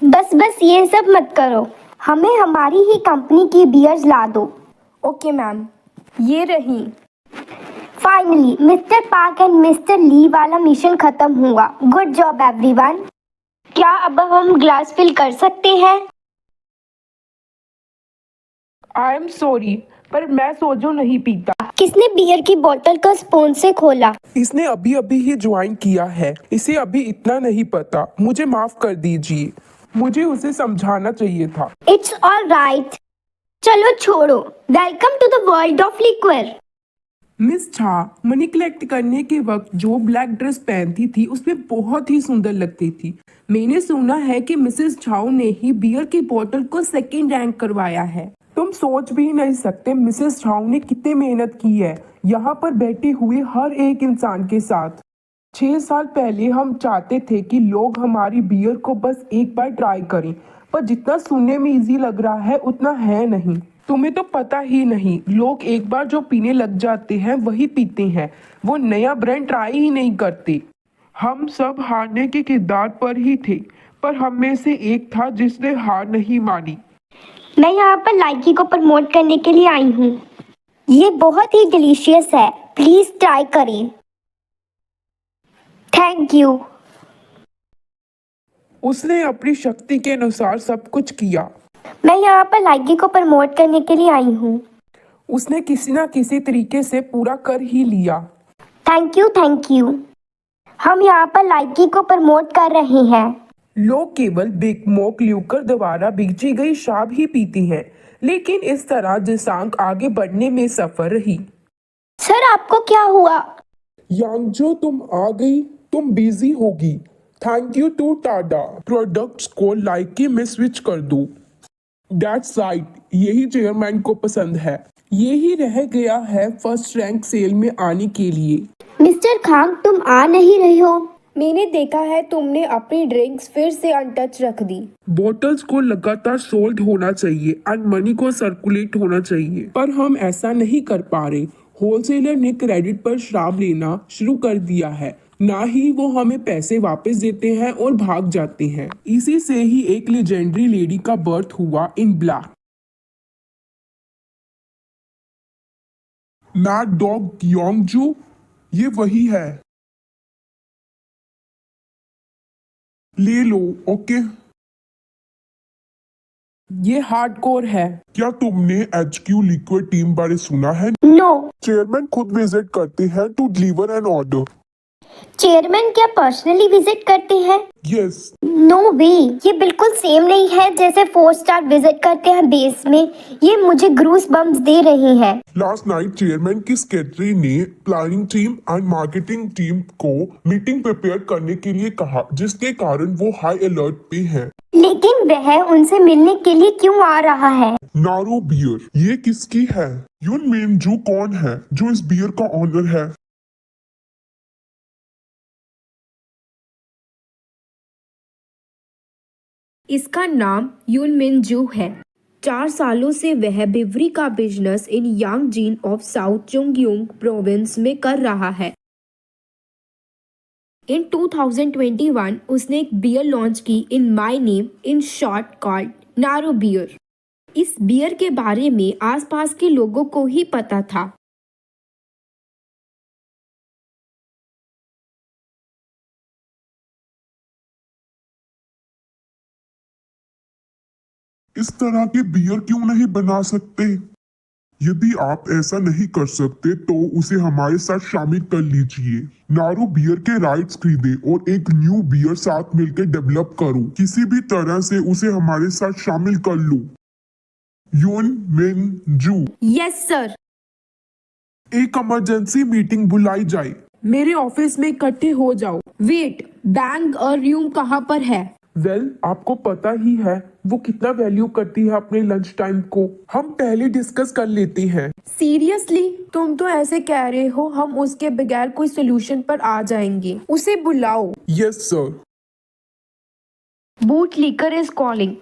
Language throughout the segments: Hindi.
बस बस ये सब मत करो, हमें हमारी ही कंपनी की बियर्स ला दो। ओके मैम, ये रही। Finally mister Park and mister Lee वाला मिशन खत्म हुआ। Good job everyone. क्या अब हम ग्लास फिल कर सकते हैं? आई एम सॉरी, पर मैं सोजो नहीं पीता। किसने बियर की बोतल का स्पून से खोला? इसने अभी अभी ही ज्वाइन किया है, इसे अभी इतना नहीं पता। मुझे माफ कर दीजिए, मुझे उसे समझाना चाहिए था। इट्स ऑल राइट, चलो छोड़ो। Welcome to the world of liquid. Miss Jha money collect करने के वक्त जो ब्लैक ड्रेस पहनती थी उसमें बहुत ही सुंदर लगती थी। मैंने सुना है कि मिसेस झाओ ने ही बियर की बोतल को सेकंड रैंक करवाया है। तुम सोच भी नहीं सकते मिसेस झाओ ने कितनी मेहनत की है यहाँ पर बैठे हुए हर एक इंसान के साथ। 6 साल पहले हम चाहते थे कि लोग हमारी बियर को बस एक बार ट्राई करें, पर जितना सुनने में इजी लग रहा है उतना है नहीं। तुम्हें तो पता ही नहीं, लोग एक बार जो पीने लग जाते हैं वही पीते हैं, वो नया ब्रांड ट्राई ही नहीं करते। हम सब हारने के किरदार पर ही थे, पर हम में से एक था जिसने हार नहीं मानी। मैं यहाँ पर लाइकी को प्रमोट करने के लिए आई हूँ। ये बहुत ही डिलीशियस है, प्लीज ट्राई करें। Thank you. उसने अपनी शक्ति के अनुसार सब कुछ किया। मैं यहाँ पर लाइकी को प्रमोट करने के लिए आई हूँ। उसने किसी ना किसी तरीके से पूरा कर ही लिया। Thank you thank you. हम यहाँ पर लाइकी को प्रमोट कर रहे हैं। लोग केवल बिग मोक ल्यूकर द्वारा बेची गई शराब ही पीती हैं, लेकिन इस तरह जिसांग आगे बढ़ने में सफल रही। सर आपको क्या हुआ? यांगजो तुम आ गई, तुम बिजी होगी। Thank you to tada products को लाइकी में स्विच कर दो। दैट्स राइट, यही चेयरमैन को पसंद है। यही रह गया है फर्स्ट रैंक सेल में आने के लिए। मिस्टर खांग तुम आ नहीं रहे हो। मैंने देखा है तुमने अपनी ड्रिंक्स फिर से अनटच रख दी। बॉटल्स को लगातार सोल्ड होना चाहिए एंड मनी को सर्कुलेट होना चाहिए, पर हम ऐसा नहीं कर पा रहे। होलसेलर ने क्रेडिट पर शराब लेना शुरू कर दिया है, ना ही वो हमें पैसे वापस देते हैं और भाग जाते हैं। इसी से ही एक लेजेंडरी लेडी का बर्थ हुआ इन ब्लैक। मैड डॉग योंगजू, ये वही है। ले लो। ओके, ये हार्डकोर है। क्या तुमने एचक्यू लिक्विड टीम बारे सुना है? नो। चेयरमैन खुद विजिट करते हैं to deliver an order. Chairman क्या पर्सनली विजिट करते हैं? यस। नो वे, ये बिल्कुल सेम नहीं है जैसे 4 स्टार विजिट करते हैं बेस में। ये मुझे ग्रूस बम्स दे रहे हैं। लास्ट नाइट चेयरमैन की सेक्रेटरी ने planning team and marketing team को मीटिंग प्रिपेयर करने के लिए कहा, जिसके कारण वो हाई अलर्ट पे है। लेकिन वह उनसे मिलने के लिए क्यों आ रहा है? नारो बियर, ये किसकी है? यून मिनजू कौन है जो इस बियर का ऑनर है? इसका नाम यून मिन जू है। 4 सालों से वह बिवरी का business in Yangjin of south Chungcheong province में कर रहा है। इन 2021 उसने एक बियर लॉन्च की in my name, in short called Naro beer. इस बियर के बारे में आसपास के लोगों को ही पता था। इस तरह के बियर क्यों नहीं बना सकते? यदि आप ऐसा नहीं कर सकते तो उसे हमारे साथ शामिल कर लीजिए। नारो बियर के राइट्स खरीदे और एक न्यू बियर साथ मिलकर डेवलप करो। किसी भी तरह से उसे हमारे साथ शामिल कर लो। यून मिन जू। Yes sir. एक इमरजेंसी मीटिंग बुलाई जाए। मेरे ऑफिस में इकट्ठे हो जाओ। वेट, बैंक और रूम कहाँ पर है? आपको पता ही है वो कितना वैल्यू करती है अपने लंच टाइम को। हम पहले डिस्कस कर लेते हैं। सीरियसली तुम तो ऐसे कह रहे हो हम उसके बगैर कोई सोल्यूशन पर आ जाएंगे। उसे बुलाओ। Yes sir. Boot liquor is calling.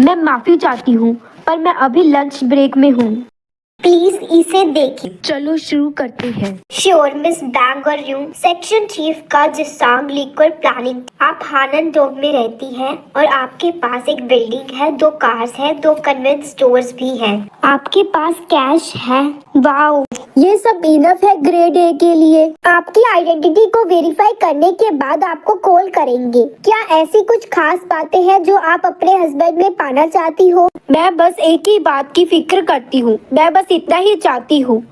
मैं माफी चाहती हूँ पर मैं अभी लंच ब्रेक में हूँ। प्लीज इसे देखें। चलो शुरू करते हैं। श्योर मिस बैंगरयू, सेक्शन चीफ का जिसांग लीकर प्लानिंग। आप हाननडोंग में रहती हैं और आपके पास एक बिल्डिंग है, 2 कार्स है, 2 कन्वेंस स्टोर्स भी हैं। आपके पास कैश है। वाओ, ये सब इनफ है ग्रेड ए के लिए। आपकी आइडेंटिटी को वेरीफाई करने के बाद आपको कॉल करेंगे। क्या ऐसी कुछ खास बातें हैं जो आप अपने हस्बैंड में पाना चाहती हो? मैं बस एक ही बात की फिक्र करती हूँ, मैं बस इतना ही चाहती हूँ।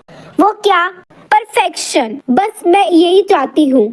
वो क्या? परफेक्शन, बस मैं यही चाहती हूँ।